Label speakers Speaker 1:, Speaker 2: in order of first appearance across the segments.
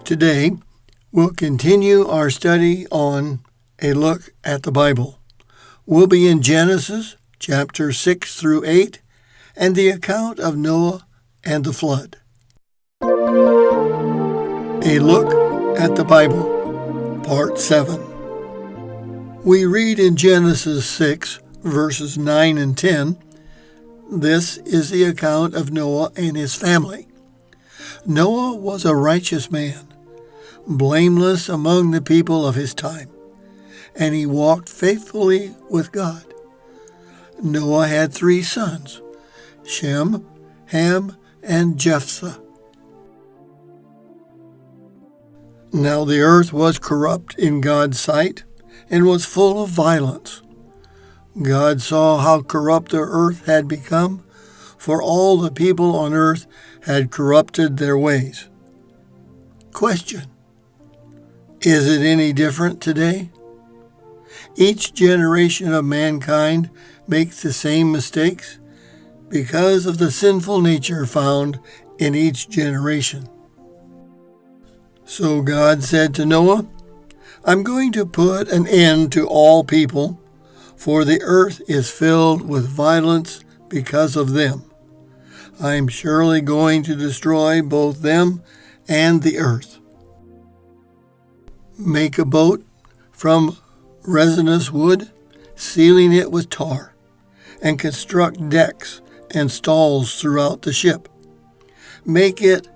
Speaker 1: Today, we'll continue our study on a look at the Bible. We'll be in Genesis chapter 6 through 8 and the account of Noah and the flood. A look at the Bible, part 7. We read in Genesis 6, verses 9 and 10, this is the account of Noah and his family. Noah was a righteous man, blameless among the people of his time, and he walked faithfully with God. Noah had 3 sons, Shem, Ham, and Japheth. Now the earth was corrupt in God's sight and was full of violence. God saw how corrupt the earth had become, for all the people on earth had corrupted their ways. Question: is it any different today? Each generation of mankind makes the same mistakes because of the sinful nature found in each generation. So God said to Noah, I'm going to put an end to all people, for the earth is filled with violence because of them. I am surely going to destroy both them and the earth. Make a boat from resinous wood, sealing it with tar, and construct decks and stalls throughout the ship. Make it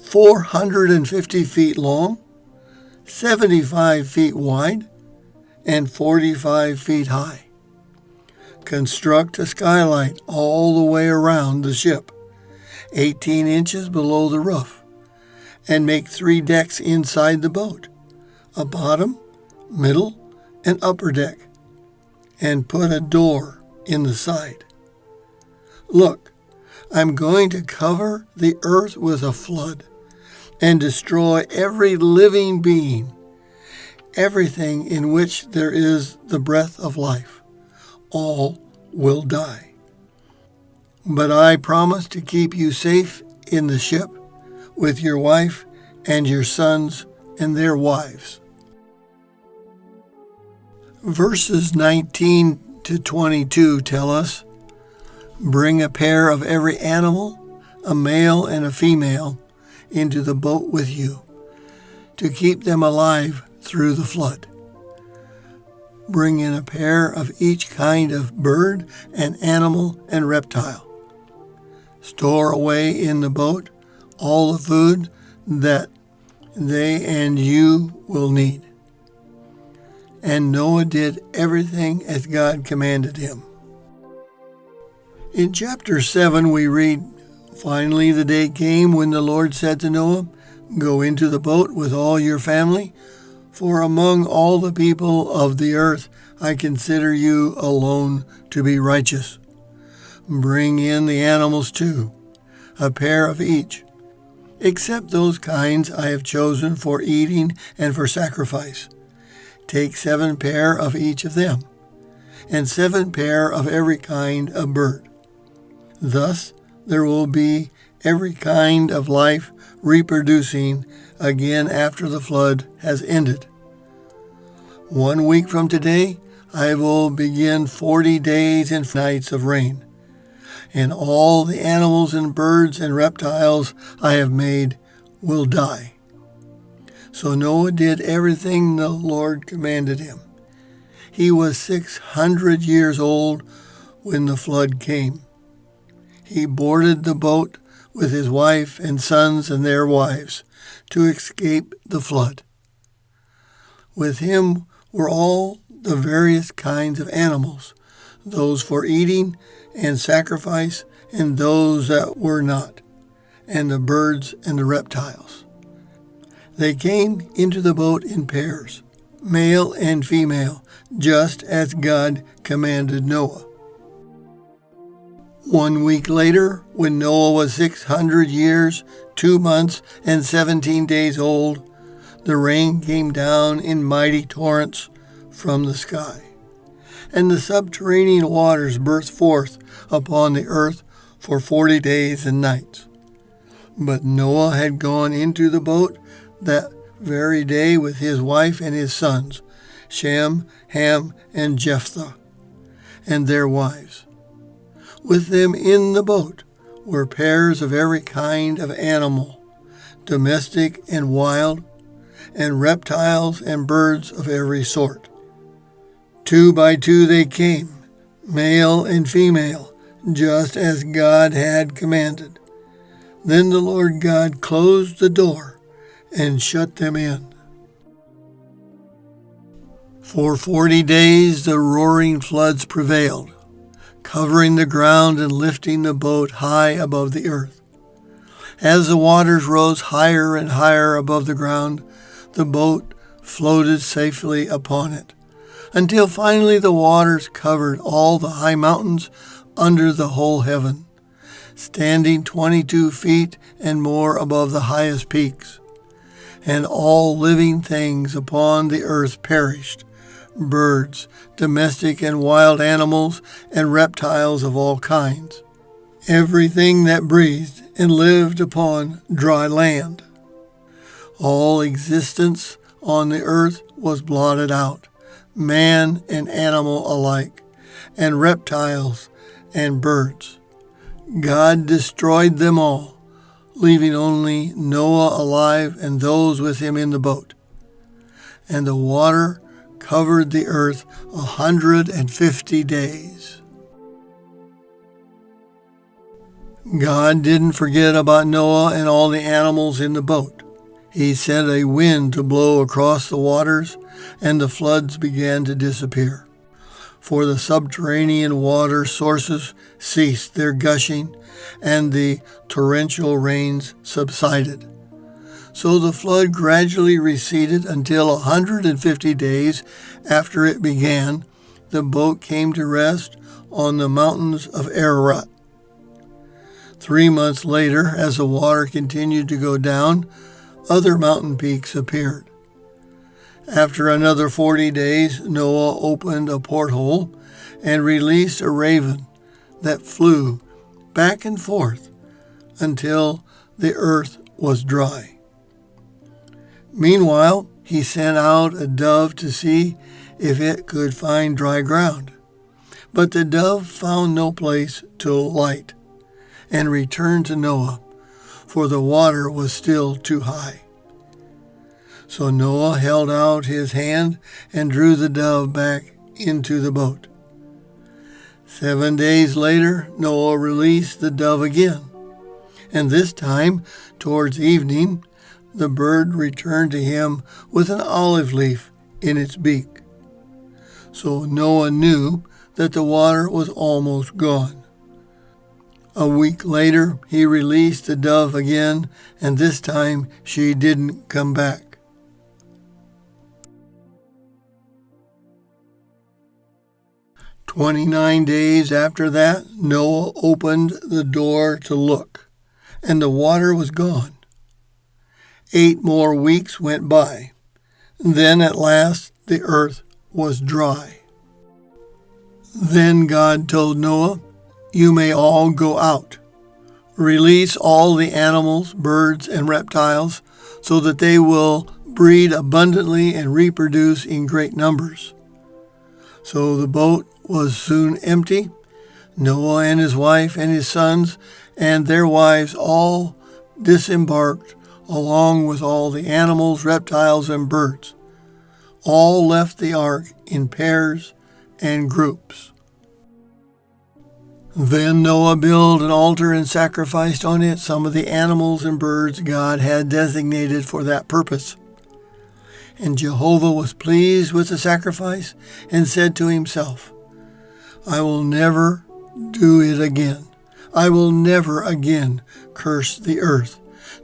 Speaker 1: 450 feet long, 75 feet wide, and 45 feet high. Construct a skylight all the way around the ship, 18 inches below the roof, and make 3 decks inside the boat, a bottom, middle, and upper deck, and put a door in the side. Look, I'm going to cover the earth with a flood and destroy every living being, everything in which there is the breath of life. All will die. But I promise to keep you safe in the ship with your wife and your sons and their wives. Verses 19 to 22 tell us, bring a pair of every animal, a male and a female, into the boat with you, to keep them alive through the flood. Bring in a pair of each kind of bird and animal and reptile. Store away in the boat all the food that they and you will need. And Noah did everything as God commanded him. In chapter 7 we read, finally the day came when the Lord said to Noah, go into the boat with all your family, for among all the people of the earth I consider you alone to be righteous. Bring in the animals too, a pair of each, except those kinds I have chosen for eating and for sacrifice. Take 7 pair of each of them, and 7 pair of every kind of bird. Thus there will be every kind of life reproducing again after the flood has ended. 1 week from today, I will begin 40 days and nights of rain, and all the animals and birds and reptiles I have made will die. So Noah did everything the Lord commanded him. He was 600 years old when the flood came. He boarded the boat with his wife and sons and their wives to escape the flood. With him were all the various kinds of animals, those for eating and sacrifice and those that were not, and the birds and the reptiles. They came into the boat in pairs, male and female, just as God commanded Noah. 1 week later, when Noah was 600 years, 2 months, and 17 days old, the rain came down in mighty torrents from the sky, and the subterranean waters burst forth upon the earth for 40 days and nights. But Noah had gone into the boat that very day with his wife and his sons, Shem, Ham, and Jephthah, and their wives. With them in the boat were pairs of every kind of animal, domestic and wild, and reptiles and birds of every sort. 2 by 2 they came, male and female, just as God had commanded. Then the Lord God closed the door and shut them in. For 40 days the roaring floods prevailed, covering the ground and lifting the boat high above the earth. As the waters rose higher and higher above the ground, the boat floated safely upon it, until finally the waters covered all the high mountains under the whole heaven, standing 22 feet and more above the highest peaks. And all living things upon the earth perished, birds, domestic and wild animals, and reptiles of all kinds, everything that breathed and lived upon dry land. All existence on the earth was blotted out, man and animal alike, and reptiles and birds. God destroyed them all, leaving only Noah alive and those with him in the boat. And the water covered the earth 150 days. God didn't forget about Noah and all the animals in the boat. He sent a wind to blow across the waters, and the floods began to disappear. For the subterranean water sources ceased their gushing, and the torrential rains subsided. So the flood gradually receded until 150 days after it began, the boat came to rest on the mountains of Ararat. 3 months later, as the water continued to go down, other mountain peaks appeared. After another 40 days, Noah opened a porthole and released a raven that flew back and forth until the earth was dry. Meanwhile, he sent out a dove to see if it could find dry ground. But the dove found no place to alight and returned to Noah, for the water was still too high. So Noah held out his hand and drew the dove back into the boat. 7 days later, Noah released the dove again, and this time, towards evening, the bird returned to him with an olive leaf in its beak. So Noah knew that the water was almost gone. A week later, he released the dove again, and this time she didn't come back. 29 days after that, Noah opened the door to look, and the water was gone. 8 more weeks went by. Then at last the earth was dry. Then God told Noah, "You may all go out. Release all the animals, birds, and reptiles, so that they will breed abundantly and reproduce in great numbers." So the boat was soon empty. Noah and his wife and his sons and their wives all disembarked, along with all the animals, reptiles, and birds. All left the ark in pairs and groups. Then Noah built an altar and sacrificed on it some of the animals and birds God had designated for that purpose. And Jehovah was pleased with the sacrifice and said to himself, "I will never do it again. I will never again curse the earth,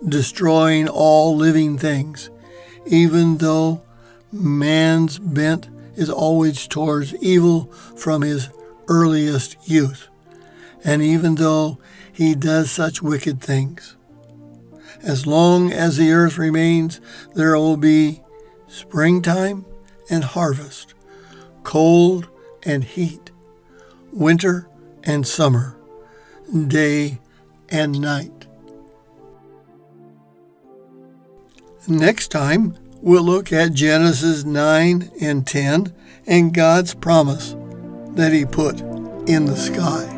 Speaker 1: destroying all living things, even though man's bent is always towards evil from his earliest youth, and even though he does such wicked things. As long as the earth remains, there will be springtime and harvest, cold and heat, winter and summer, day and night." Next time, we'll look at Genesis 9 and 10 and God's promise that He put in the sky.